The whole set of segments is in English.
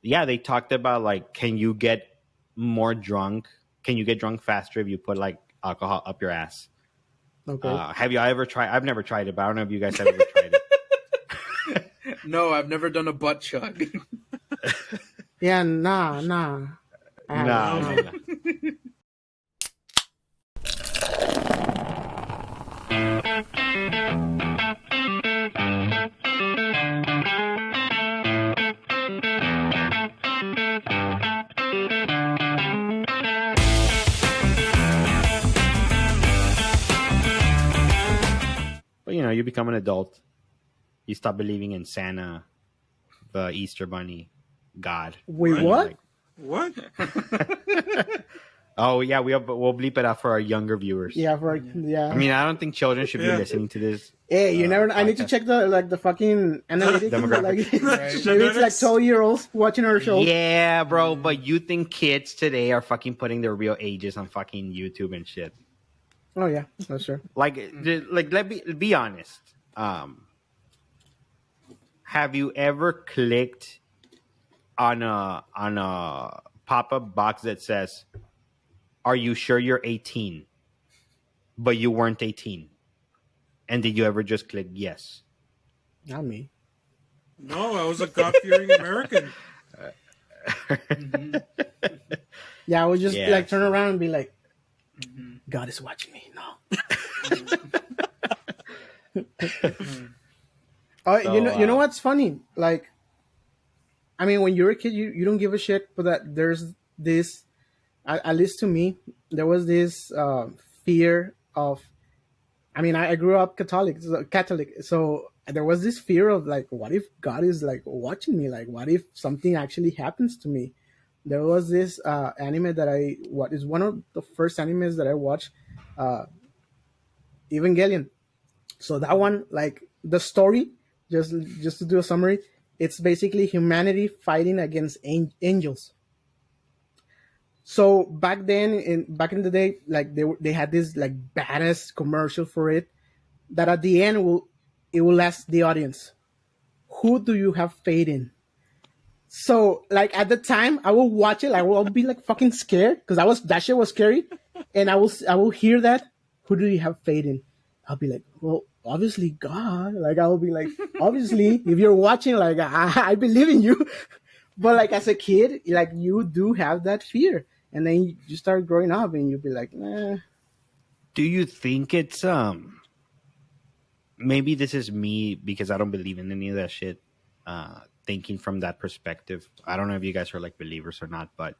yeah, they talked about like, can you get more drunk? Can you get drunk faster if you put like alcohol up your ass? Okay. Have you ever tried? I've never tried it, but I don't know if you guys have ever tried it. No, I've never done a butt chug. Yeah, nah. Nah. But you know, you become an adult. You stop believing in Santa, the Easter Bunny, God. Wait, what? What? Oh yeah, we'll bleep it out for our younger viewers. Yeah, I mean, I don't think children should be listening to this. Hey, you never. I need to check the fucking analytics. Demographic. Like, maybe it's like 12-year-olds watching our show. Yeah, bro. But you think kids today are fucking putting their real ages on fucking YouTube and shit? Oh yeah, that's true. Like let me be honest. Have you ever clicked on a pop-up box that says, "Are you sure you're 18?" but you weren't 18? And did you ever just click yes? Not me. No, I was a God-fearing American. Yeah, I would just like turn around and be like, God is watching me. No. You know what's funny? Like, I mean, when you're a kid, you don't give a shit, but that there's this, at least to me, there was this fear of, I mean, I grew up Catholic, so there was this fear of like, what if God is like watching me? Like, what if something actually happens to me? There was this anime that what is one of the first animes that I watched, Evangelion. So that one, like the story, just to do a summary, it's basically humanity fighting against angels. So back then, back in the day, like they had this like badass commercial for it, that at the end it will ask the audience, who do you have faith in? So like at the time, I will watch it, like, I will be like fucking scared because that shit was scary, and I will hear that, who do you have faith in? I'll be like, well, obviously God. Like I will be like, obviously, if you're watching, like I believe in you. But like as a kid, like you do have that fear, and then you start growing up, and you'll be like, nah. Do you think it's maybe this is me because I don't believe in any of that shit? Thinking from that perspective, I don't know if you guys are like believers or not, but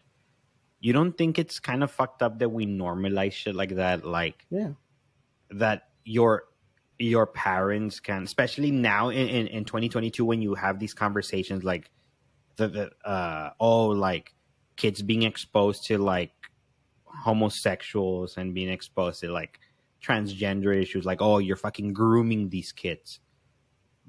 you don't think it's kind of fucked up that we normalize shit like that? Like, yeah, that your parents can, especially now in 2022, when you have these conversations, like like kids being exposed to like homosexuals and being exposed to like transgender issues, like, oh, you're fucking grooming these kids.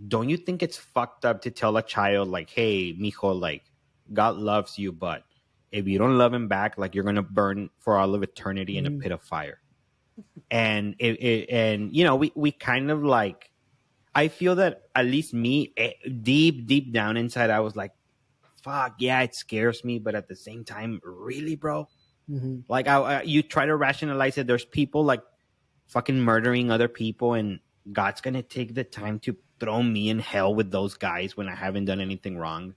Don't you think it's fucked up to tell a child like, hey, mijo, like God loves you, but if you don't love him back, like you're gonna burn for all of eternity in a pit of fire? And and you know, we kind of like, I feel that at least me, deep down inside, I was like, fuck yeah, it scares me, but at the same time, really, bro? Like you try to rationalize it. There's people like fucking murdering other people, and God's gonna take the time to throw me in hell with those guys when I haven't done anything wrong.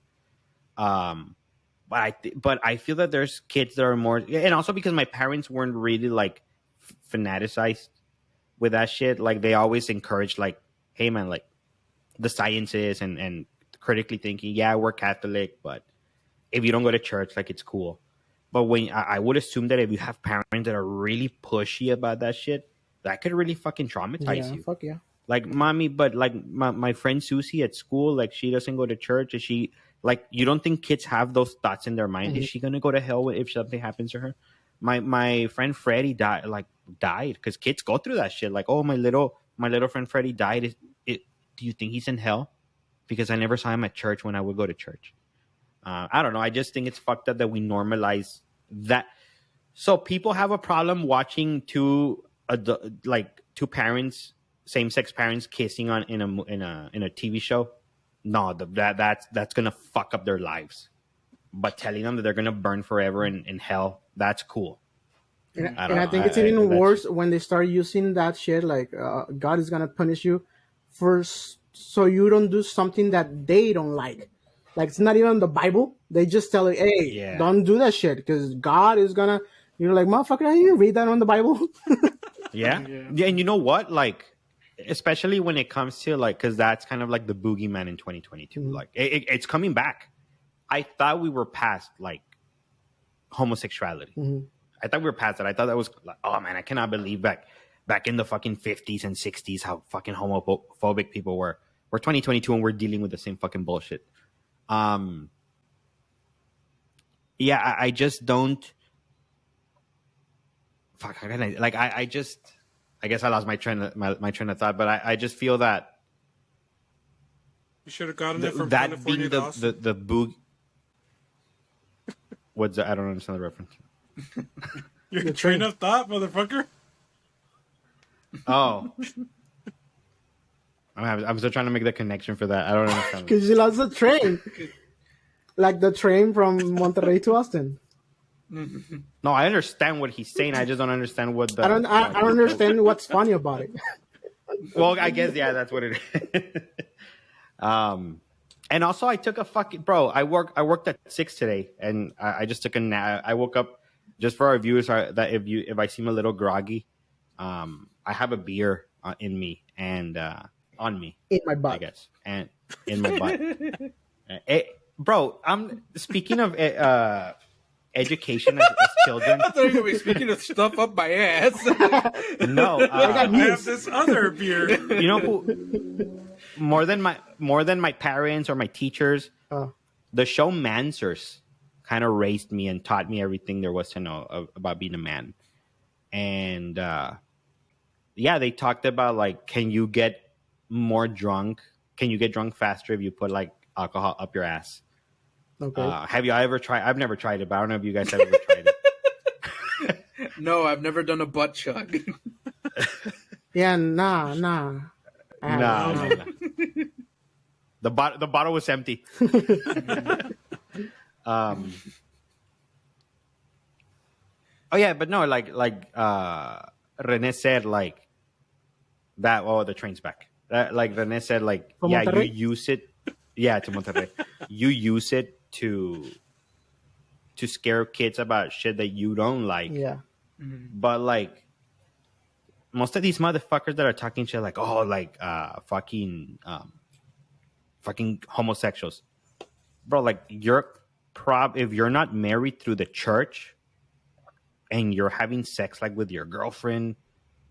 But I feel that there's kids that are more, and also because my parents weren't really like fanaticized with that shit. Like they always encouraged like, hey man, like the sciences and critically thinking. Yeah, we're Catholic, but if you don't go to church, like it's cool. But when I would assume that if you have parents that are really pushy about that shit, that could really fucking traumatize you. Fuck yeah. Like, mommy, but like my friend Susie at school, like she doesn't go to church. Is she, like, you don't think kids have those thoughts in their mind? Is she gonna go to hell if something happens to her? My friend Freddie died because kids go through that shit. Like, oh, my little friend Freddie died. Do you think he's in hell? Because I never saw him at church when I would go to church. I don't know. I just think it's fucked up that we normalize that. So people have a problem watching two parents, same-sex parents kissing in a TV show. No, that's gonna fuck up their lives. but telling them that they're gonna burn forever in hell, that's cool. And I I, don't know. think it's even that's- worse when they start using that shit like God is gonna punish you so you don't do something that they don't like. Like it's not even the Bible. They just tell you, hey, Yeah. don't do that shit because God is gonna. You're like, motherfucker, I didn't read that on the Bible. Yeah, and you know what? Like, especially when it comes to like, because that's kind of like the boogeyman in 2022. Like, it's coming back. I thought we were past like homosexuality. I thought we were past that. I thought that was like, oh man, I cannot believe back in the fucking 50s and 60s how fucking homophobic people were. We're 2022 and we're dealing with the same fucking bullshit. Yeah, I just don't. Fuck, how can I? Like, I just. I guess I lost my train of thought, but I just feel that You should have gotten it from that California being to Austin. the boog. What's that? I don't understand the reference. Your train of thought, motherfucker. Oh, I'm still trying to make the connection for that. I don't understand. Because you lost the train. Like the train from Monterrey to Austin. No, I understand what he's saying. I just don't understand what the. I don't understand what's funny about it. Well, I guess yeah, that's what it is. And also I took a fucking bro. I worked at 6 today, and I just took a nap. I woke up just for our viewers that if I seem a little groggy, I have a beer in me and on me In my butt. I guess, and in my butt. Bro, I'm speaking of education as children. I thought you were going to be speaking of stuff up my ass. No, I have this other beer. you know who more than my parents or my teachers, the show Mansers kind of raised me and taught me everything there was to know about being a man. And yeah, they talked about like, can you get more drunk? Can you get drunk faster if you put like alcohol up your ass? Okay. Have you ever tried? I've never tried it, but I don't know if you guys have ever tried it. No, I've never done a butt chug. Yeah, nah. No. The bottle was empty. Oh yeah, but no, like Rene said, like that. Oh, the train's back. Like Rene said, like From yeah, Monterrey? you use it. Yeah, to Monterrey. You use it to scare kids about shit that you don't like. Yeah. But like most of these motherfuckers that are talking shit like, oh, like fucking homosexuals, bro. Like if you're not married through the church and you're having sex like with your girlfriend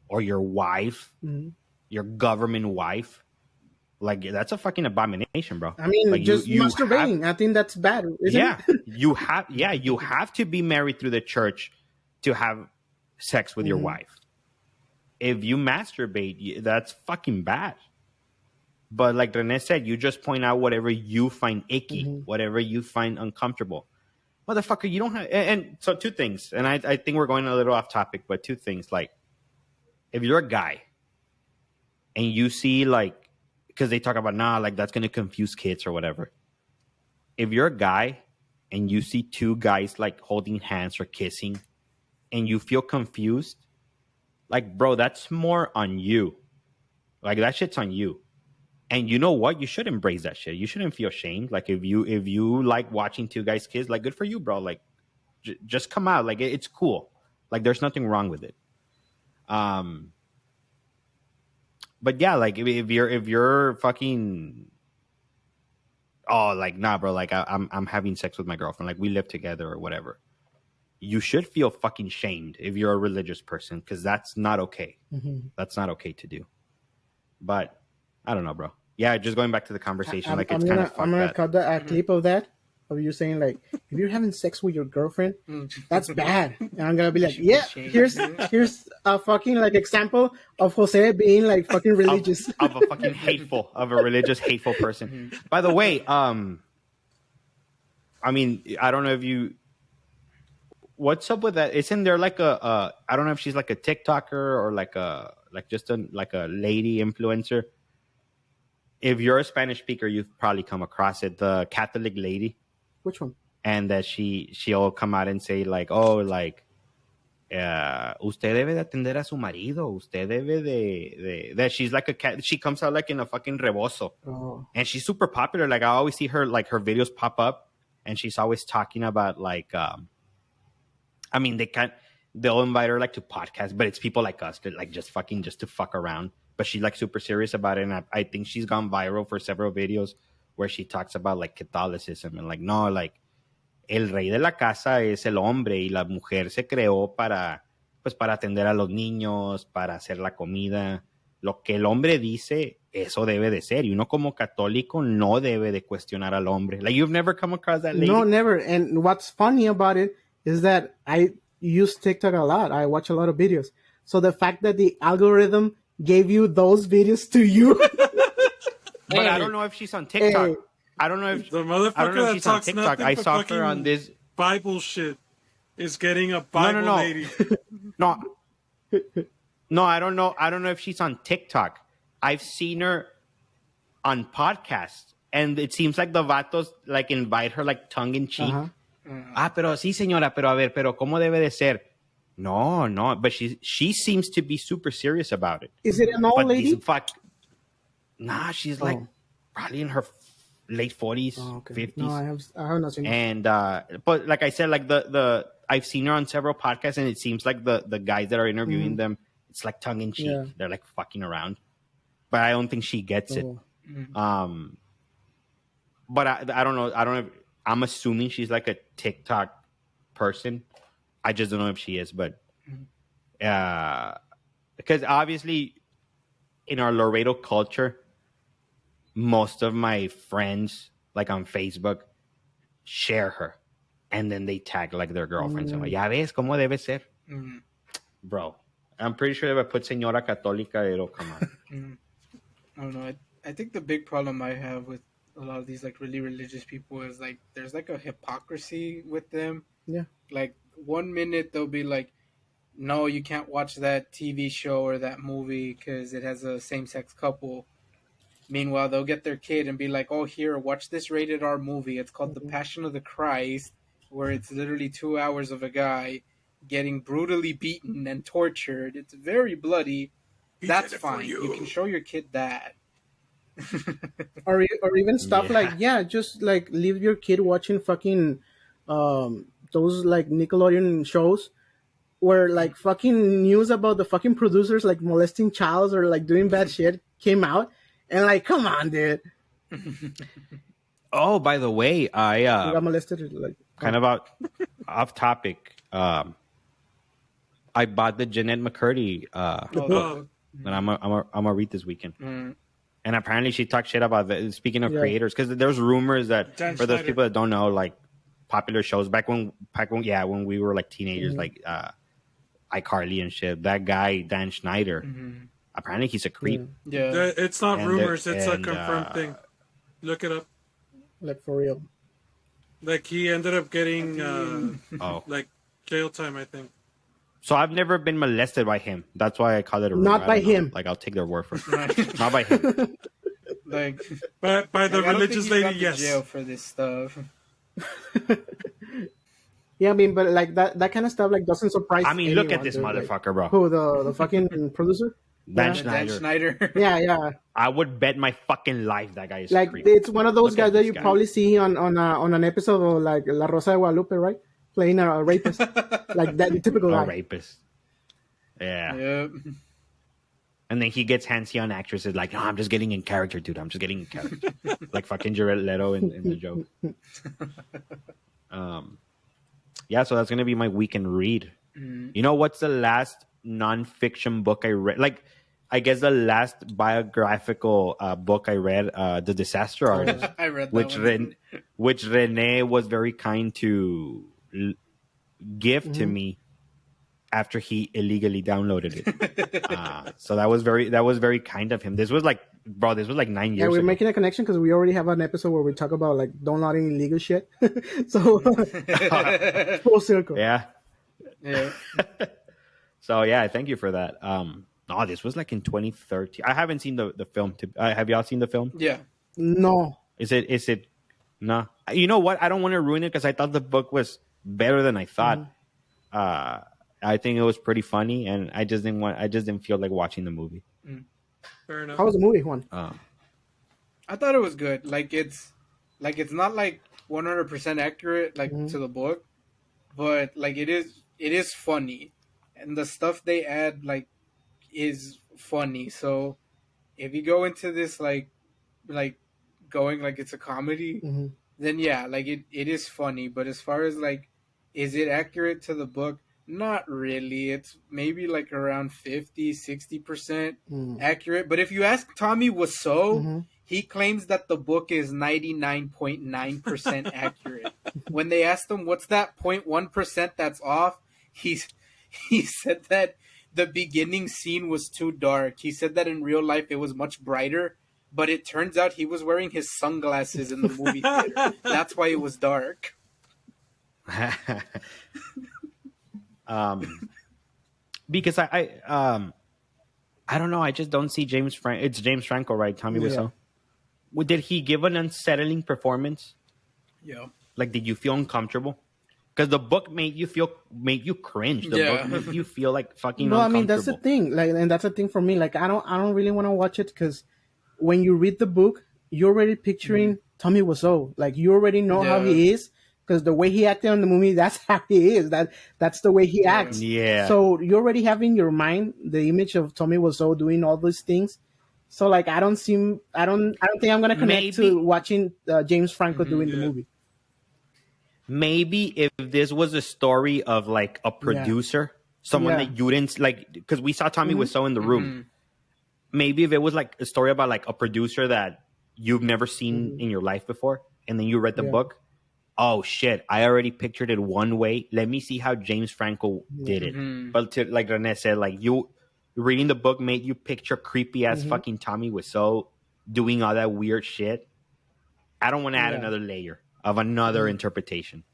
or your wife, your government wife, like that's a fucking abomination, bro. I mean, like, just masturbating. I think that's bad, isn't it? you have to be married through the church to have sex with your wife. If you masturbate, that's fucking bad. But like Rene said, you just point out whatever you find icky, whatever you find uncomfortable. Motherfucker, you don't have... And so two things, and I think we're going a little off topic, but two things. Like, if you're a guy and you see like... Because they talk about, like that's going to confuse kids or whatever. If you're a guy and you see two guys like holding hands or kissing and you feel confused, like, bro, that's more on you. Like, that shit's on you. And you know what? You should embrace that shit. You shouldn't feel ashamed. Like, if you like watching two guys kiss, like, good for you, bro. Like, just come out. Like, it's cool. Like, there's nothing wrong with it. But yeah, like if you're fucking, oh, like, nah, bro, like I'm having sex with my girlfriend, like we live together or whatever. You should feel fucking shamed if you're a religious person, because that's not okay. That's not okay to do. But I don't know, bro. Yeah, just going back to the conversation, like it's kind of fucked. I'm gonna cut a clip of that of you saying like, if you're having sex with your girlfriend, that's bad. And I'm gonna be like, yeah, here's a fucking like example of Jose being like fucking religious. of a fucking religious hateful person. By the way, I mean, I don't know if you, what's up with that? Isn't there like I don't know if she's like a TikToker or like a lady influencer. If you're a Spanish speaker, you've probably come across it. The Catholic lady. Which one? and that she'll come out and say like, oh, like, usted debe de atender a su marido, usted debe that she's like a cat. She comes out like in a fucking rebozo, and she's super popular. Like I always see her, like her videos pop up, and she's always talking about like, I mean, they'll invite her like to podcasts, but it's people like us that like just to fuck around. But she's like super serious about it, and I think she's gone viral for several videos where she talks about like Catholicism and like, no, like, el rey de la casa es el hombre y la mujer se creó para atender a los niños, para hacer la comida. Lo que el hombre dice, eso debe de ser. Y uno como católico no debe de cuestionar al hombre. Like, you've never come across that lady? No, never. And what's funny about it is that I use TikTok a lot. I watch a lot of videos. So the fact that the algorithm gave you those videos to you. But I don't know if she's on TikTok. Hey. I don't know if the motherfucker that talks nothing I but saw fucking her on this Bible shit is getting a Bible no. lady. No, I don't know. I don't know if she's on TikTok. I've seen her on podcasts, and it seems like the vatos like invite her like tongue in cheek. Pero sí, señora, pero a ver, pero ¿cómo debe de ser? No, but she seems to be super serious about it. Is it an old lady? Nah, she's like probably in her late 40s, 50s. No, I have not seen it. And but like I said, like the I've seen her on several podcasts, and it seems like the guys that are interviewing them, it's like tongue in cheek. Yeah. They're like fucking around, but I don't think she gets it. But I don't know. I don't know. I'm assuming she's like a TikTok person. I just don't know if she is, but because obviously in our Laredo culture, most of my friends, like on Facebook, share her, and then they tag like their girlfriends. I'm like, ya ves cómo debe ser, bro. I'm pretty sure if I put Señora Católica, it'll come out. I don't know. I think the big problem I have with a lot of these like really religious people is like there's like a hypocrisy with them. Yeah. Like 1 minute they'll be like, no, you can't watch that TV show or that movie because it has a same-sex couple. Meanwhile, they'll get their kid and be like, oh, here, watch this rated R movie. It's called The Passion of the Christ, where it's literally 2 hours of a guy getting brutally beaten and tortured. It's very bloody. That's fine. You can show your kid that. or even stuff like, just like leave your kid watching fucking those like Nickelodeon shows where like fucking news about the fucking producers like molesting childs or like doing bad shit came out, and like, come on, dude. Oh, by the way, I got molested, like kind of off topic. I bought the Jeanette McCurdy book that I'm gonna read this weekend. And apparently she talked shit about that. Speaking of creators, because there's rumors that for those people that don't know, like popular shows back when we were like teenagers, like iCarly and shit. That guy Dan Schneider, apparently he's a creep. Yeah, it's not rumors; it's a confirmed thing. Look it up. Like for real. Like he ended up getting like jail time, I think. So I've never been molested by him. That's why I call it a rumor. Not by him. Like I'll take their word for it. Not by him. Like, by the religious lady, yes. Jail for this stuff. Yeah, I mean, but like that kind of stuff like doesn't surprise. I mean, look at this dude. motherfucker, like, bro. Who the fucking producer? Dan Dan Schneider. Yeah. I would bet my fucking life that guy is like creep. It's one of those Look guys that you guy. probably see on an episode of like La Rosa de Guadalupe, right? Playing a rapist, like that typical guy. A rapist. Yeah. Yep. And then he gets handsy on actresses like, no, I'm just getting in character, dude. I'm just getting in character. Like fucking Jared Leto in the joke. Yeah, so that's going to be my weekend read. You know what's the last nonfiction book I read? Like, I guess the last biographical book I read, The Disaster Artist. I read that which Renee was very kind to give to me after he illegally downloaded it. So that was very kind of him. This was like 9 years ago. Yeah, we're making a connection because we already have an episode where we talk about like downloading illegal shit. So full circle. Yeah. Yeah. So yeah, thank you for that. No, this was like in 2013. I haven't seen the film. Have y'all seen the film? Yeah. No. Is it No. You know what? I don't want to ruin it because I thought the book was better than I thought. I think it was pretty funny, and I just didn't feel like watching the movie. Fair enough. How was the movie, Juan? I thought it was good. Like it's not like 100% accurate to the book, but like it is funny, and the stuff they add is funny. So if you go into this like going like it's a comedy, then yeah, like it is funny. But as far as like, is it accurate to the book? Not really. It's maybe like around 50-60% accurate. But if you ask Tommy Wiseau, he claims that the book is 99.9% accurate. When they asked him what's that 0.1% that's off, he said that the beginning scene was too dark. He said that in real life it was much brighter, but it turns out he was wearing his sunglasses in the movie theater. That's why it was dark. Because I don't know. I just don't see James Franco. It's James Franco, right? Tommy Wiseau. Did he give an unsettling performance? Yeah. Like, did you feel uncomfortable? Because the book made you cringe. The book made you feel like fucking uncomfortable. I mean, that's the thing. Like, and that's the thing for me. Like, I don't really want to watch it because when you read the book, you're already picturing Tommy Wiseau. Like, you already know how he is. Because the way he acted in the movie, that's how he is. That's the way he acts. Yeah. So you already have in your mind the image of Tommy Wiseau doing all these things. So like, I don't think I'm gonna connect to watching James Franco doing the movie. Maybe if this was a story of like a producer, someone that you didn't like, because we saw Tommy Wiseau in The Room. Maybe if it was like a story about like a producer that you've never seen in your life before, and then you read the book. Oh shit, I already pictured it one way. Let me see how James Franco did it. But like Rene said, like you reading the book made you picture creepy ass fucking Tommy Wiseau doing all that weird shit. I don't want to add another layer of another interpretation.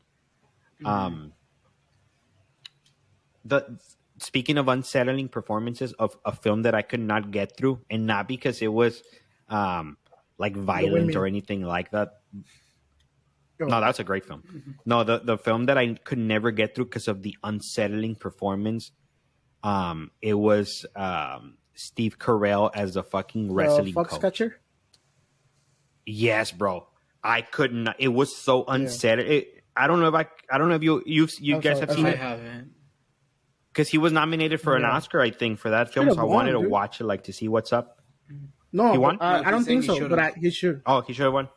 Speaking of unsettling performances of a film that I could not get through, and not because it was like violent or anything like that. No, that's a great film. No, the film that I could never get through because of the unsettling performance. It was Steve Carell as the fucking wrestling coach. Foxcatcher? Yes, bro. I could not. It was so unsettling. I don't know if you guys have seen it. I haven't. Because he was nominated for an Oscar, I think, for that film. So I wanted to watch it, like, to see what's up. No, he won. I don't think so, but he should. Oh, he should have won.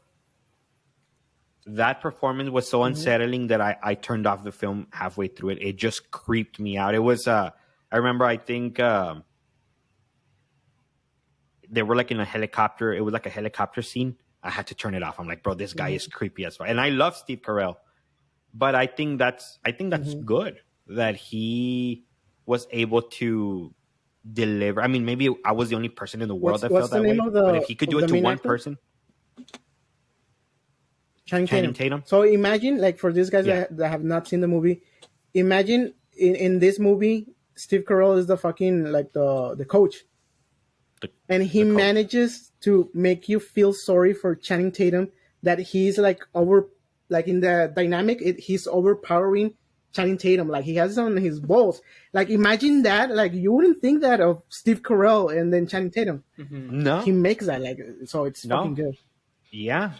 That performance was so unsettling that I turned off the film halfway through it. It just creeped me out. It was, I remember, I think they were like in a helicopter. It was like a helicopter scene. I had to turn it off. I'm like, bro, this guy is creepy as fuck. And I love Steve Carell. But I think that's good that he was able to deliver. I mean, maybe I was the only person in the world that felt that way. But if he could do it to one person. Channing Tatum. So imagine, like, for these guys that have not seen the movie, imagine in this movie, Steve Carell is the fucking, like, the coach. And he manages to make you feel sorry for Channing Tatum, that he's, like, in the dynamic, he's overpowering Channing Tatum. Like, he has on his balls. Like, imagine that. Like, you wouldn't think that of Steve Carell and then Channing Tatum. No. He makes that, like, so it's fucking good. Yeah.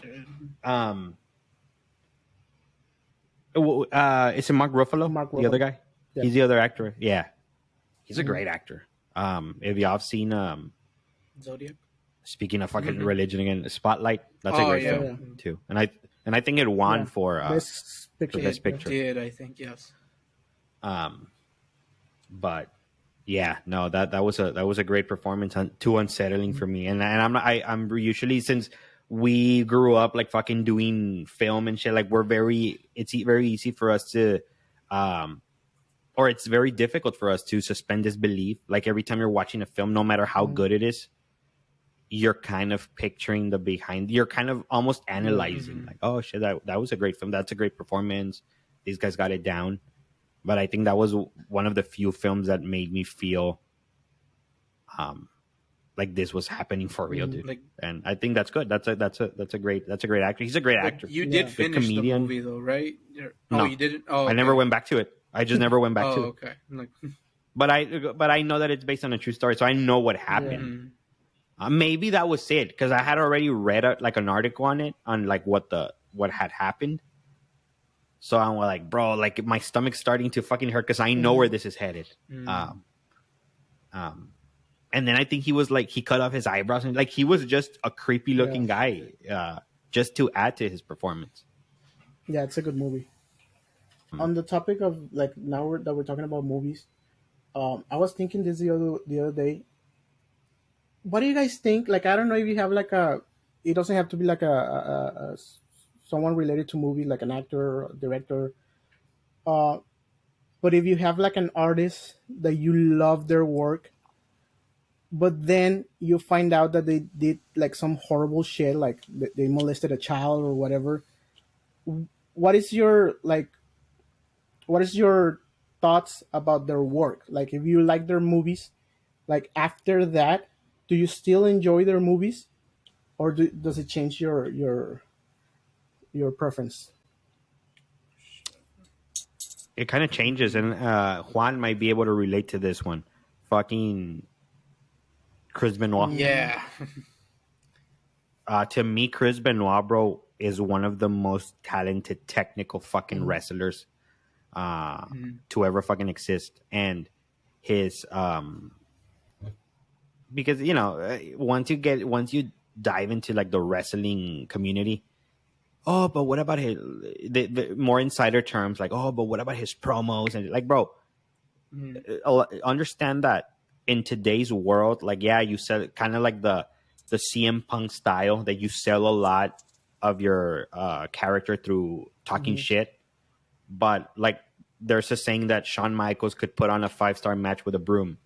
Is it Mark Ruffalo? The other guy? Yeah. He's the other actor. Yeah. He's a great actor. If y'all have seen Zodiac. Speaking of fucking religion again, Spotlight. That's a great film too. And I think it won for Best Picture. Best Picture. It did, I think, yes. But yeah, no, that was a great performance. Too unsettling for me. And I'm usually, since we grew up like fucking doing film and shit, like it's very easy for us to or it's very difficult for us to suspend disbelief. Like, every time you're watching a film, no matter how good it is, you're kind of picturing the behind. You're kind of almost analyzing, like, oh shit, that was a great film. That's a great performance. These guys got it down. But I think that was one of the few films that made me feel like this was happening for real, dude. Like, and I think that's good. That's a great actor. He's a great actor. You did finish the movie though, right? No, you didn't. Oh, okay. I never went back to it. I just never went back to it. Okay. Like, but I know that it's based on a true story, so I know what happened. Maybe that was it, because I had already read like an article on it, on like what had happened. So I'm like, bro, like my stomach's starting to fucking hurt because I know where this is headed. And then I think he was like, he cut off his eyebrows, and like he was just a creepy looking guy, just to add to his performance. Yeah, it's a good movie. On the topic of like now that we're talking about movies, I was thinking this the other day. What do you guys think? Like, I don't know if you have like it doesn't have to be like a someone related to movies, like an actor or director. But if you have like an artist that you love their work, but then you find out that they did like some horrible shit, like they molested a child or whatever. What is your thoughts about their work? Like, if you like their movies, like after that, do you still enjoy their movies, or does it change your preference? It kind of changes, and Juan might be able to relate to this one. Fucking Chris Benoit. Yeah. To me, Chris Benoit, bro, is one of the most talented technical fucking wrestlers to ever fucking exist. And his because once you dive into like the wrestling community, but what about his the more insider terms, like, but what about his promos? And like, bro, understand that in today's world, like, you sell kind of like the CM Punk style, that you sell a lot of your character through talking shit. But like, there's a saying that Shawn Michaels could put on a 5-star match with a broom.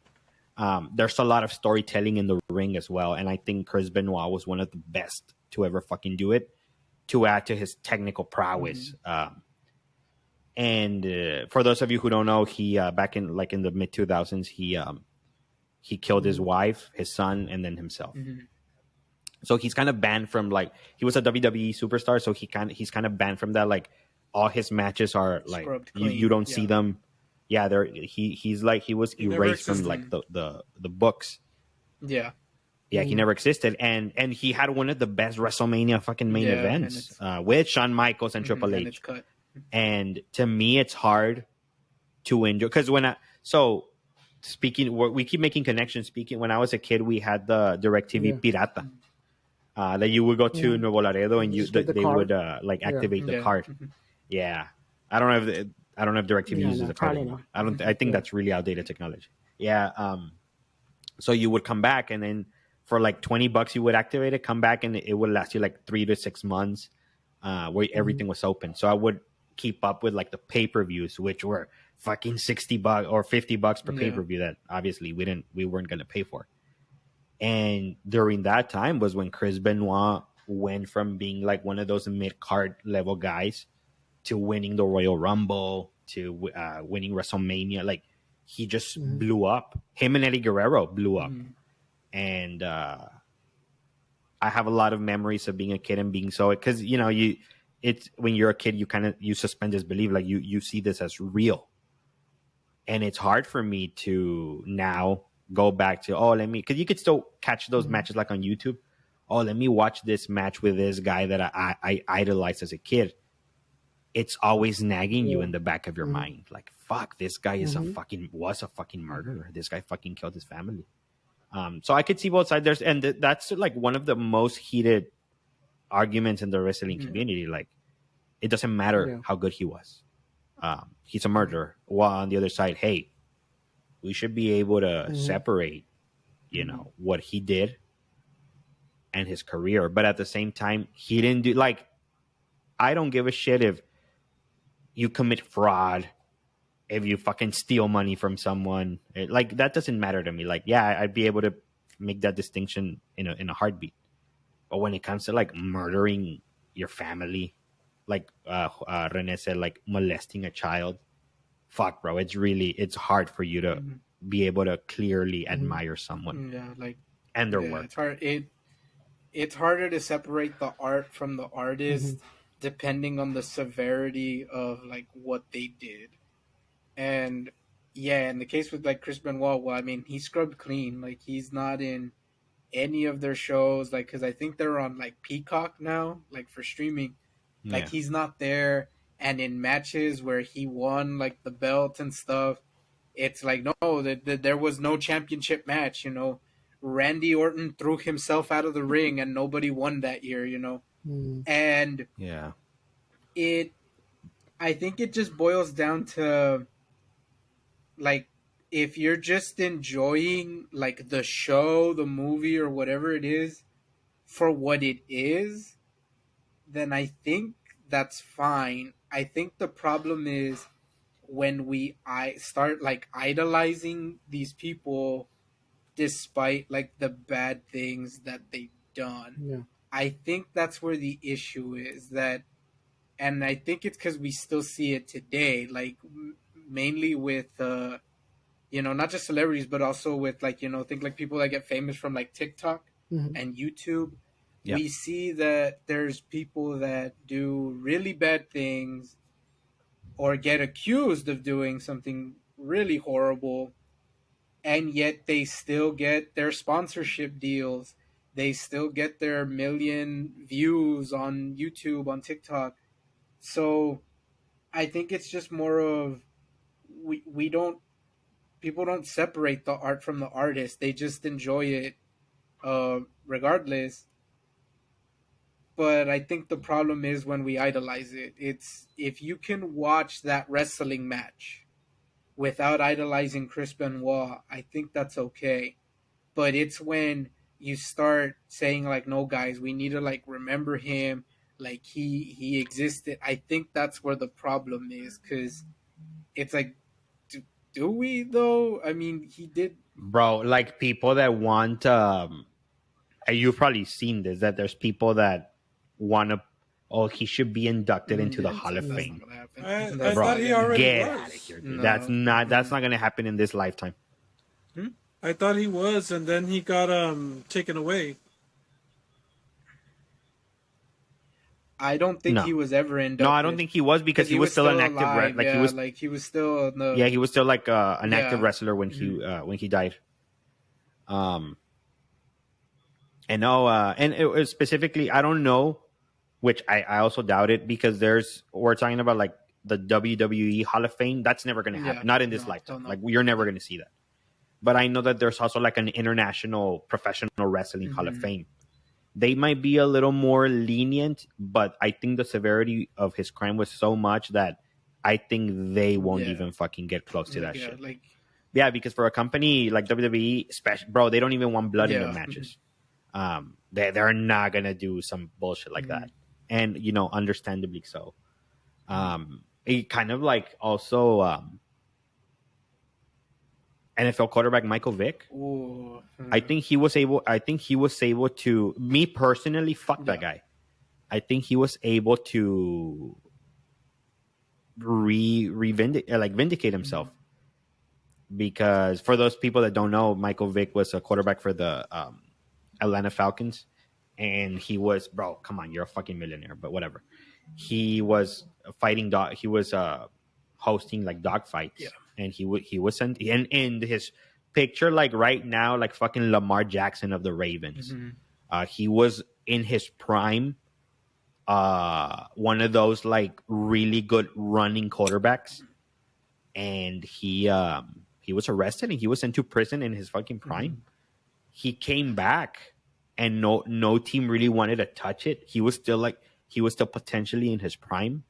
There's a lot of storytelling in the ring as well, and I think Chris Benoit was one of the best to ever fucking do it, to add to his technical prowess. And for those of you who don't know, he back in the mid 2000s, he killed his wife, his son, and then himself. So he's kind of banned from, like, he was a WWE superstar, so he's kind of banned from that. Like, all his matches are like you don't see them. Yeah, he's like, he was erased from like the books. Yeah. Yeah, he never existed, and he had one of the best WrestleMania fucking main events with Shawn Michaels and Triple H. And to me, it's hard to enjoy, because we keep making connections. When I was a kid, we had the DirecTV Pirata that you would go to Nuevo Laredo, and they would like activate the card. Yeah, I don't know if DirecTV uses the card anymore. I think that's really outdated technology. Yeah. So you would come back, and then for like $20 you would activate it, come back, and it would last you like 3 to 6 months, where everything was open. So I would keep up with like the pay-per-views, which were fucking $60 or $50 per pay-per-view that obviously we weren't going to pay for. And during that time was when Chris Benoit went from being like one of those mid-card level guys to winning the Royal Rumble, to winning WrestleMania. Like, he just blew up. Him and Eddie Guerrero blew up. And I have a lot of memories of being a kid and being so, because it's when you're a kid, you suspend disbelief. Like, you see this as real, and it's hard for me to now go back to because you could still catch those matches like on YouTube. Let me watch this match with this guy that I idolized as a kid. It's always nagging you in the back of your mind, like, fuck, this guy was a fucking murderer. This guy fucking killed his family. So I could see both sides. And that's like one of the most heated arguments in the wrestling community. Like, it doesn't matter how good he was. He's a murderer. While on the other side, hey, we should be able to separate, what he did and his career. But at the same time, he didn't do, like, I don't give a shit if you commit fraud, if you fucking steal money from someone. Like, that doesn't matter to me. Like, yeah, I'd be able to make that distinction in a heartbeat. But when it comes to like murdering your family, like Rene said, like molesting a child, fuck, bro, it's hard for you to be able to clearly admire someone. Yeah, like and their Yeah, work. it's hard. It's harder to separate the art from the Mm-hmm. artist depending on the severity of like what they did. And yeah, in the case with like Chris Benoit, well, I mean, he scrubbed clean. Like he's not in any of their shows, like because I think they're on like Peacock now, like for streaming. Like Yeah. he's not there, and in matches where he won like the belt and stuff, it's like no, that there was no championship match. Randy Orton threw himself out of the ring, and nobody won that year. Mm-hmm. And Yeah. it, I think it just boils down to like if you're just enjoying like the show, the movie, or whatever it is for what it is, then I think that's fine. I think the problem is when I start like idolizing these people despite like the bad things that they've done. Yeah. I think that's where the issue is that, and I think it's because we still see it today, like mainly with not just celebrities, but also with like think like people that get famous from like TikTok Mm-hmm. and YouTube. Yeah. We see that there's people that do really bad things or get accused of doing something really horrible, and yet they still get their sponsorship deals. They still get their million views on YouTube, on TikTok. So I think it's just more of we don't people don't separate the art from the artist. They just enjoy it regardless. But I think the problem is when we idolize it. It's if you can watch that wrestling match without idolizing Chris Benoit, I think that's okay. But it's when you start saying like, no, guys, we need to like remember him, like he existed. I think that's where the problem is because it's like, do we though? I mean, he did. Bro, like people that want and you've probably seen this, that there's people that want to, oh, he should be inducted into the Hall of That's Fame. not gonna happen. I That's Bro, thought not he gonna already get happen. out of was. here, dude. No. That's not going to happen in this lifetime. I thought he was, and then he got taken away. I don't think No. he was ever inducted. No, I don't think he was because he was still an active alive. like yeah, he was like he was still in the. yeah, he was still like an active Yeah. wrestler when he died. And no, and it was specifically, I don't know, which I also doubt it because we're talking about like the WWE Hall of Fame. That's never going to happen. Yeah, Not in this no, lifetime. don't know. Like you're never going to see that. But I know that there's also like an international professional wrestling Hall of Fame. They might be a little more lenient, but I think the severity of his crime was so much that I think they won't even fucking get close to that shit. Like Yeah, because for a company like WWE, bro, they don't even want blood in their Yeah. matches. They're not gonna do some bullshit like that, and understandably so. It kind of like also NFL quarterback Michael Vick. ooh, I think he was able. I think he was able to. Me personally, fuck that guy. I think he was able to vindicate himself. Because for those people that don't know, Michael Vick was a quarterback for the Atlanta Falcons, and he was, bro, come on, you're a fucking millionaire, but whatever. He was fighting dog. He was hosting like dog fights, and he was sent. And in his picture, like right now, like fucking Lamar Jackson of the Ravens, he was in his prime. One of those like really good running quarterbacks, and he was arrested and he was sent to prison in his fucking prime. He came back and no team really wanted to touch it. He was still potentially in his prime,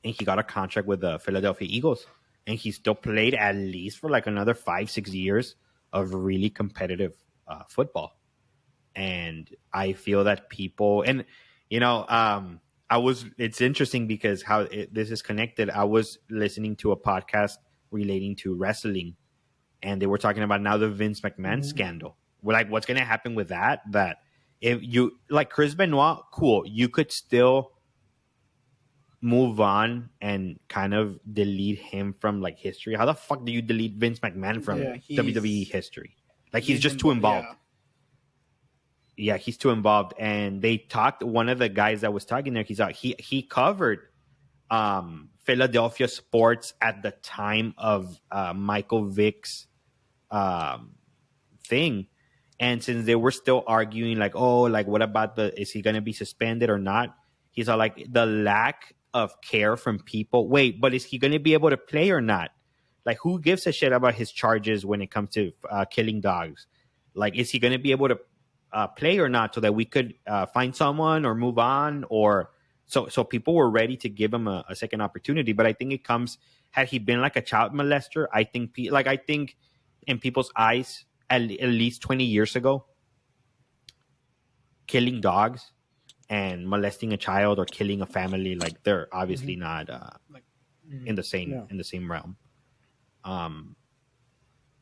and he got a contract with the Philadelphia Eagles, and he still played at least for like another 5-6 years of really competitive football. And I feel that people, and it's interesting because this is connected. I was listening to a podcast relating to wrestling, and they were talking about now the Vince McMahon scandal. We're like, what's going to happen with that? That if you like Chris Benoit, cool, you could still move on and kind of delete him from like history. How the fuck do you delete Vince McMahon from WWE history? Like he's just too involved. Yeah, he's too involved. And they talked. One of the guys that was talking there, he covered Philadelphia sports at the time of Michael Vick's thing. And since they were still arguing, like, oh, like, what about is he going to be suspended or not? He's all like, the lack of care from people. Wait, but is he going to be able to play or not? Like, who gives a shit about his charges when it comes to killing dogs? Like, is he going to be able to play or not, so that we could find someone or move on? Or so people were ready to give him a second opportunity. But I think it comes, had he been like a child molester, I think in people's eyes, at least 20 years ago, killing dogs and molesting a child or killing a family, like, they're obviously not in the same realm.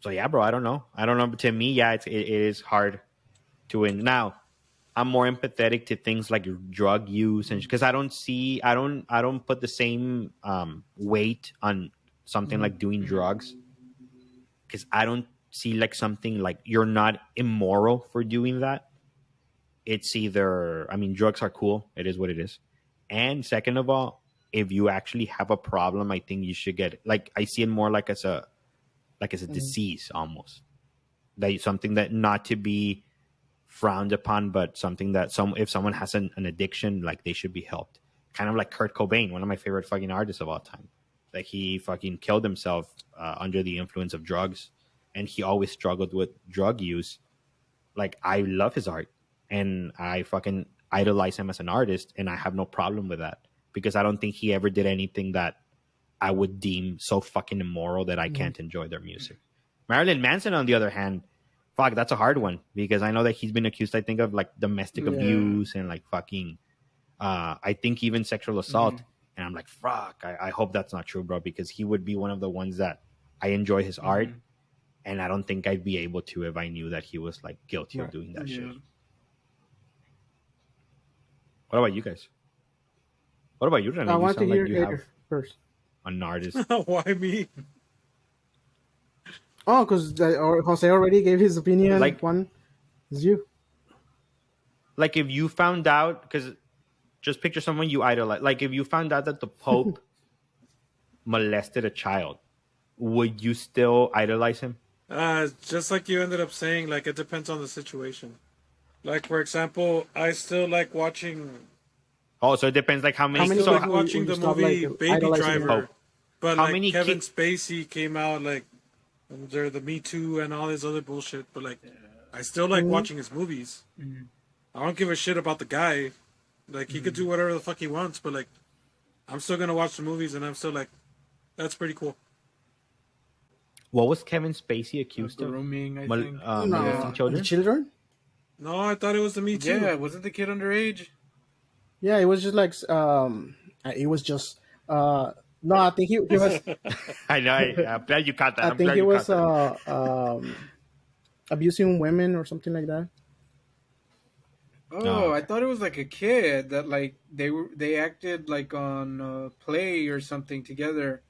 So yeah, bro, I don't know. But to me, yeah, it is hard to win. Now, I'm more empathetic to things like drug use, and because I don't put the same weight on something like doing drugs, because I don't see like something like you're not immoral for doing that. It's either, I mean, drugs are cool. It is what it is. And second of all, if you actually have a problem, I think you should get, like, I see it more like as a disease almost. That something that not to be frowned upon, but something that if someone has an addiction, like, they should be helped. Kind of like Kurt Cobain, one of my favorite fucking artists of all time. Like, he fucking killed himself under the influence of drugs. And he always struggled with drug use. Like, I love his art, and I fucking idolize him as an artist, and I have no problem with that, because I don't think he ever did anything that I would deem so fucking immoral that I can't enjoy their music. Marilyn Manson, on the other hand, fuck, that's a hard one, because I know that he's been accused, I think, of like domestic abuse and like fucking, I think even sexual assault. And I'm like, fuck, I hope that's not true, bro, because he would be one of the ones that I enjoy his art. And I don't think I'd be able to if I knew that he was like guilty of doing that shit. What about you guys? What about you, Rene? I want to hear Adrian first. An artist. Why me? Oh, because Jose already gave his opinion. Like, one is you. Like, if you found out, because just picture someone you idolize. Like, if you found out that the Pope molested a child, would you still idolize him? Just like you ended up saying, like, it depends on the situation. Like, for example, I still like watching. Oh, so it depends, like, how many. I still like watching the movie Baby Driver, but how like many Kevin Spacey came out, like, under the Me Too and all this other bullshit. But like, I still like watching his movies. I don't give a shit about the guy. Like, he could do whatever the fuck he wants, but like, I'm still gonna watch the movies, and I'm still like, that's pretty cool. What was Kevin Spacey accused of? Grooming, I think. Molesting children? The children? No, I thought it was the Me Too. Yeah, wasn't the kid underage? Yeah, it was just like it was just no, I think he was. I know. I'm glad you caught that. I think he was abusing women or something like that. Oh, No. I thought it was like a kid that like they acted like on a play or something together,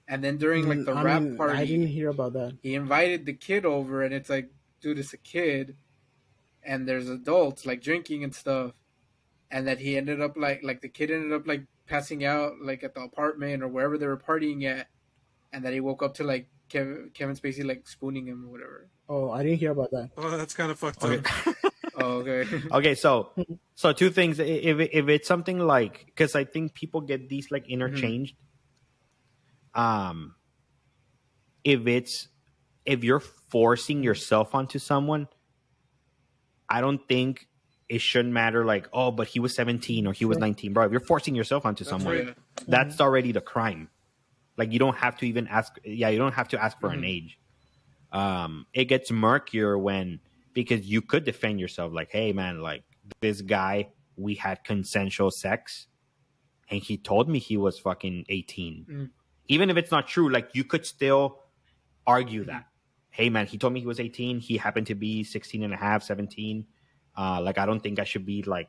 and then during like the rap party, I didn't hear about that. he invited the kid over, and it's like, dude, it's a kid, and there's adults like drinking and stuff, and that he ended up like the kid ended up like passing out like at the apartment or wherever they were partying at, and that he woke up to like Kevin Spacey like spooning him or whatever. Oh, I didn't hear about that. Oh, that's kind of fucked Okay. up. Oh, okay. Okay, so two things. If it's something like, because I think people get these like interchanged. If you're forcing yourself onto someone, I don't think it shouldn't matter. Like, oh, but he was 17 or he was 19, bro. If you're forcing yourself onto someone, right. that's already the crime. Like, you don't have to even ask. Yeah, you don't have to ask for an age. It gets murkier because you could defend yourself. Like, hey, man, like, this guy, we had consensual sex, and he told me he was fucking 18. Even if it's not true, like, you could still argue that. Hey, man, he told me he was 18. He happened to be 16 and a half, 17. Like, I don't think I should be, like,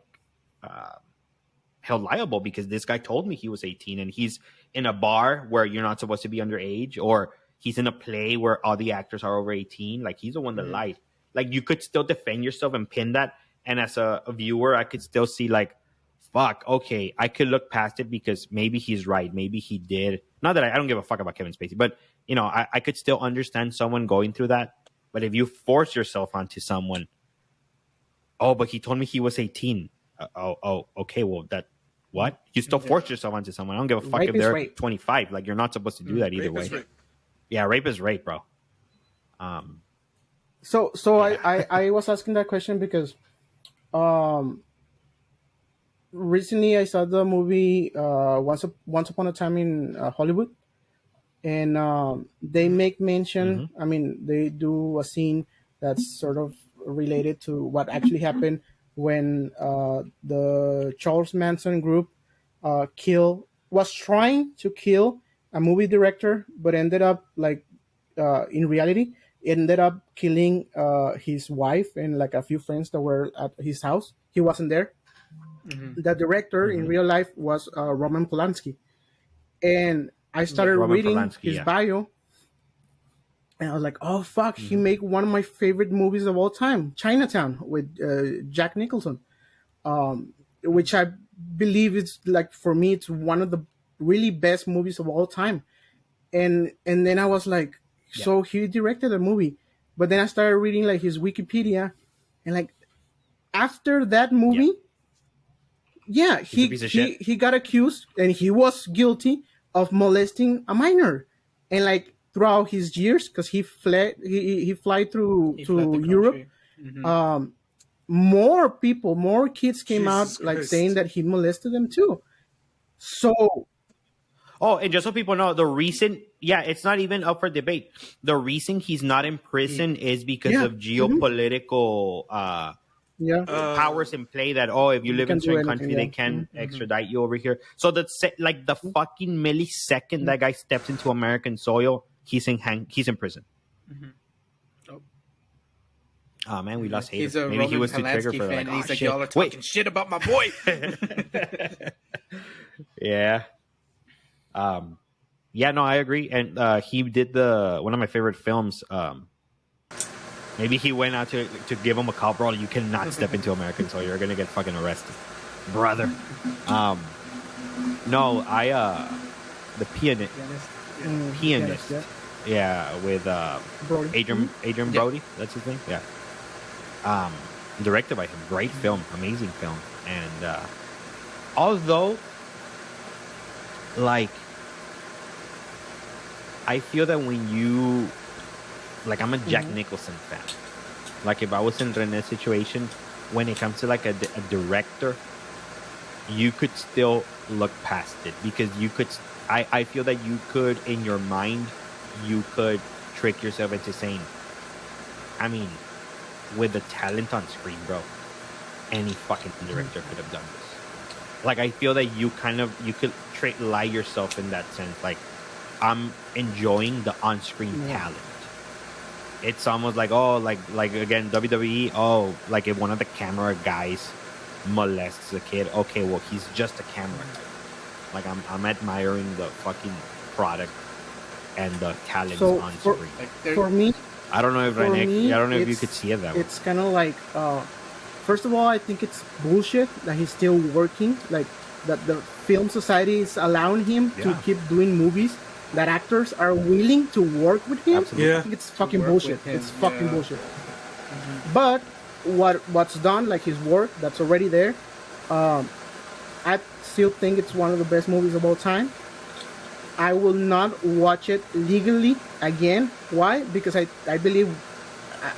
held liable because this guy told me he was 18 and he's in a bar where you're not supposed to be underage, or he's in a play where all the actors are over 18. Like, he's the one that lied. Like, you could still defend yourself and pin that. And as a viewer, I could still see, like, fuck, okay, I could look past it because maybe he's right. Maybe he did. Not that I don't give a fuck about Kevin Spacey, but, you know, I could still understand someone going through that. But if you force yourself onto someone, oh, but he told me he was 18. Okay, well, what? You still force yourself onto someone. I don't give a fuck Rape if is they're rape. 25. Like, you're not supposed to do that either way. Yeah, rape is rape, bro. So I was asking that question because recently I saw the movie Once Upon a Time in Hollywood, and they make mention. I mean, they do a scene that's sort of related to what actually happened when the Charles Manson group was trying to kill a movie director, but ended up like in reality ended up killing his wife and like a few friends that were at his house. He wasn't there. The director in real life was Roman Polanski, and I started reading his bio, and I was like, "Oh fuck!" He made one of my favorite movies of all time, Chinatown, with Jack Nicholson, which I believe is like, for me, it's one of the really best movies of all time. And then I was like, so he directed a movie, but then I started reading like his Wikipedia, and like after that movie. Yeah, he got accused and he was guilty of molesting a minor, and like throughout his years, because he fled to Europe. More kids came out like saying that he molested them too. So, and just so people know, the reason, it's not even up for debate. The reason he's not in prison is because of geopolitical powers in play, that if you live in a certain country, they can extradite you over here. So that's like the fucking millisecond that guy steps into American soil, he's in prison. Oh man, we lost He's Hater. a Maybe Roman he was too triggered Polanski for fan, like, and he's like, shit. y'all are talking shit about my boy. Yeah. No, I agree. And he did one of my favorite films. Maybe he went out to give him a call, bro. You cannot step into American soil. You're gonna get fucking arrested, brother. No, the pianist. With Adrian Brody. That's his name. Yeah. Directed by him. Great film, amazing film. And although, like, I feel that when you, like, I'm a Jack Nicholson fan. Like, if I was in Rene's situation, when it comes to like a director, you could still look past it, because you could. I feel that you could, in your mind, you could trick yourself into saying, I mean, with the talent on screen, bro, any fucking director could have done this. Like, I feel that you could lie yourself in that sense. Like, I'm enjoying the on-screen talent. It's almost like, like again, WWE, like if one of the camera guys molests a kid, okay, well, he's just a camera guy. Like, I'm admiring the fucking product and the talent on screen. For me, I don't know if you could see it that way. It's kind of like, first of all, I think it's bullshit that he's still working. Like, that the film society is allowing him to keep doing movies, that actors are willing to work with him. Absolutely. I think it's fucking bullshit. It's fucking bullshit. But what's done, like his work that's already there, I still think it's one of the best movies of all time. I will not watch it legally again. Why? Because I believe,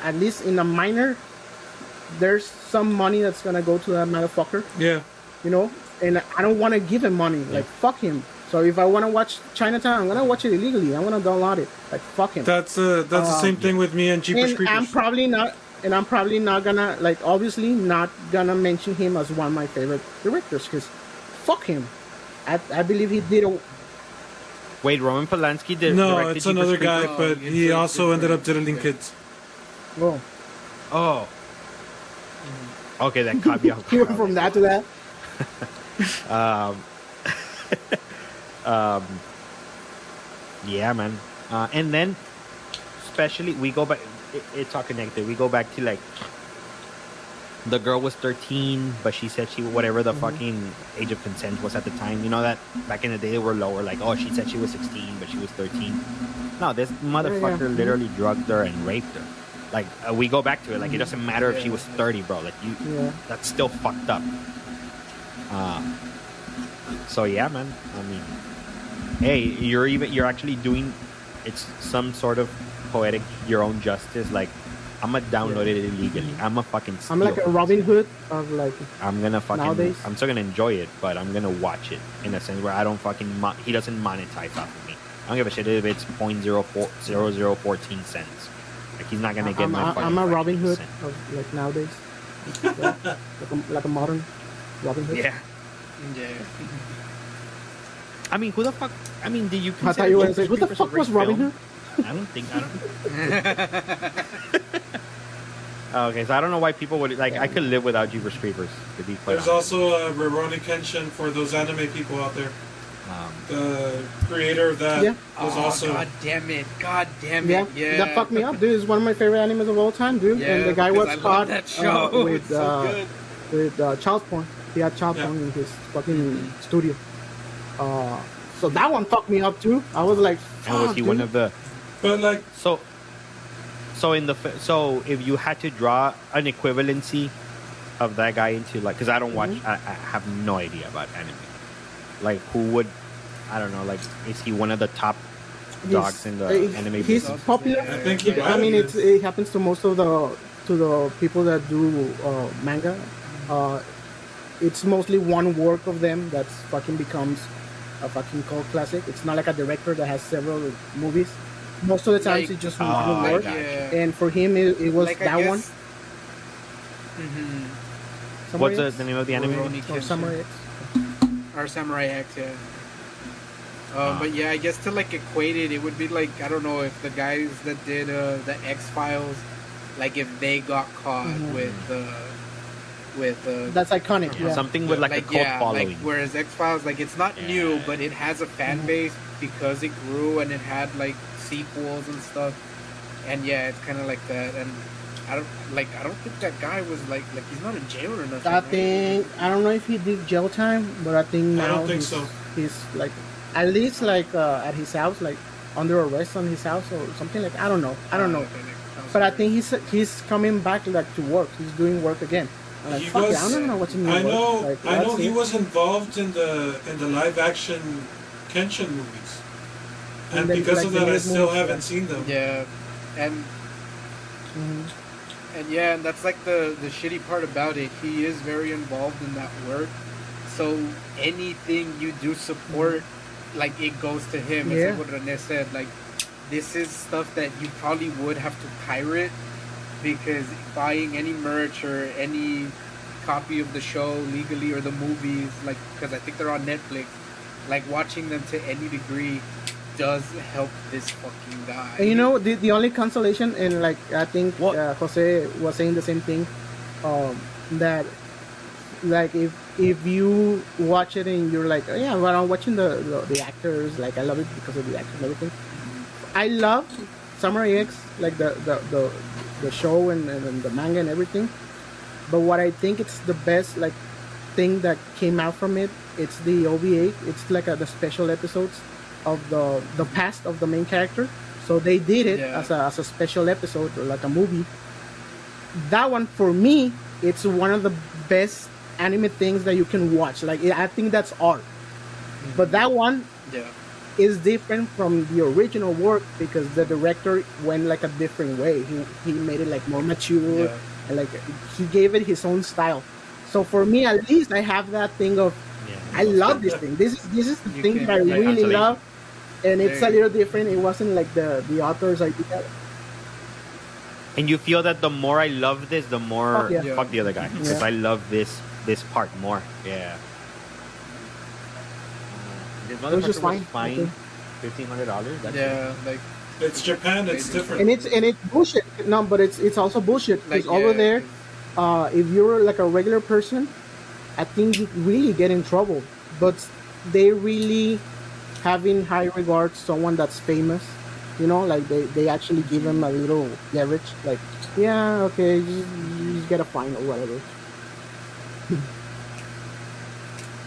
at least in a minor, there's some money that's gonna go to that motherfucker. Yeah. You know, and I don't want to give him money. Like, fuck him. So if I want to watch Chinatown, I'm gonna watch it illegally. I'm gonna download it. Like, fuck him. That's the same thing with me and Jeepers Creepers. I'm probably not gonna, like, obviously not gonna mention him as one of my favorite directors, because fuck him. I believe he did a... Wait, Roman Polanski did? No, it's another guy, but he also ended up diddling kids. Oh. Okay, that caught me off guard. From that to that. Yeah, man. And then, especially, we go back. It's all connected. We go back to like the girl was 13, but she said she whatever the fucking age of consent was at the time. You know that back in the day they were lower. Like, oh, she said she was 16, but she was 13. No, this motherfucker literally drugged her and raped her. Like, we go back to it. Like, it doesn't matter if she was 30, bro. Like, that's still fucked up. So yeah, man. I mean, hey, you're actually doing it's some sort of poetic your own justice. Like, I'm gonna download it illegally. I'm a fucking steal. I'm like a Robin Hood of like. I'm gonna fucking. Nowadays. I'm still gonna enjoy it, but I'm gonna watch it in a sense where I don't fucking. He doesn't monetize off of me. I don't give a shit if it's 0.0014 cents. Like, he's not gonna get my. I'm a Robin Hood of like nowadays. like a modern Robin Hood. Yeah. Yeah. I mean, who the fuck? I mean, do you? I thought you were saying, who the fuck was Robin Hood? I don't. Okay, so I don't know why people would like. I could live without Jeepers Creepers. To be quite There's honest. also Rurouni Kenshin for those anime people out there. The creator of that was also. God damn it! Yeah, that fucked me up, dude. It's one of my favorite animes of all time, dude. Yeah, and the guy was caught that show. with child porn. He had child porn in his fucking studio. So that one fucked me up too. I was like, and was he one of the? But like, so if you had to draw an equivalency of that guy into like, because I don't watch, I have no idea about anime. Like, who would, I don't know, like, is he one of the top dogs in the anime He's business? popular. I think he. I mean, it happens to most of the people that do manga. It's mostly one work of them that fucking becomes a fucking cult classic. It's not like a director that has several movies. Most of the times it's just one work. And for him, it was like, that one. What's the name of the anime? Or Samurai X. Or Samurai X, yeah. But yeah, I guess to like equate it, it would be like, I don't know, if the guys that did the X-Files, like if they got caught with that's iconic. Yeah. Something with like a cult following. Like, whereas X-Files, like, it's not new, but it has a fan base because it grew and it had like sequels and stuff. And yeah, it's kind of like that. And I don't think that guy was like he's not in jail or nothing. I don't know if he did jail time, but I think now I don't think so. He's like at least like at his house, like under arrest on his house or something like. I don't know. But I think he's coming back like to work. He's doing work again. Like, I don't know what's in the I know he was involved in the live action Kenshin movies, and because of that, I still haven't seen them. Yeah, and and that's like the shitty part about it. He is very involved in that work, so anything you do support, like, it goes to him. It's like what Rene said. Like, this is stuff that you probably would have to pirate, because buying any merch or any copy of the show legally, or the movies, like, because I think they're on Netflix, like, watching them to any degree does help this fucking guy. And you know, the only consolation, and like I think Jose was saying the same thing, that like if you watch it and you're like, oh, yeah, well, I'm watching the actors, like, I love it because of the actors and everything. I love Samurai X, like the show and the manga and everything. But what I think it's the best like thing that came out from it, it's the OVA. It's like the special episodes of the past of the main character. So they did it as a special episode, or like a movie. That one, for me, it's one of the best anime things that you can watch. Like, I think that's art. But that one is different from the original work because the director went like a different way. He made it like more mature, and like he gave it his own style. So for me, at least, I have that thing of I love this thing. This is the thing that I really love, and it's a little different. It wasn't like the author's idea. And you feel that the more I love this, the more fuck the other guy, because I love this part more. Yeah. This motherfucker was fined $1,500. Like, it's Japan. It's different. And it's bullshit. No, but it's also bullshit because over there, if you're like a regular person, I think you really get in trouble. But they really having high regard someone that's famous Like they actually give them a little leverage. Like, yeah, okay, you just get a fine or whatever.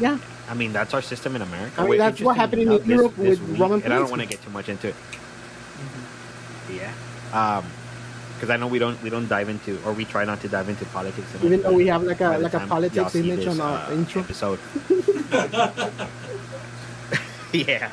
Yeah. I mean, that's our system in America. I mean, that's what happened in Europe with Roman and I don't Polanski. want to get too much into it. Yeah. Because I know we don't dive into, or we try not to dive into politics. Even though we have like by a the like a time politics y'all see image this, on our intro. episode. Yeah.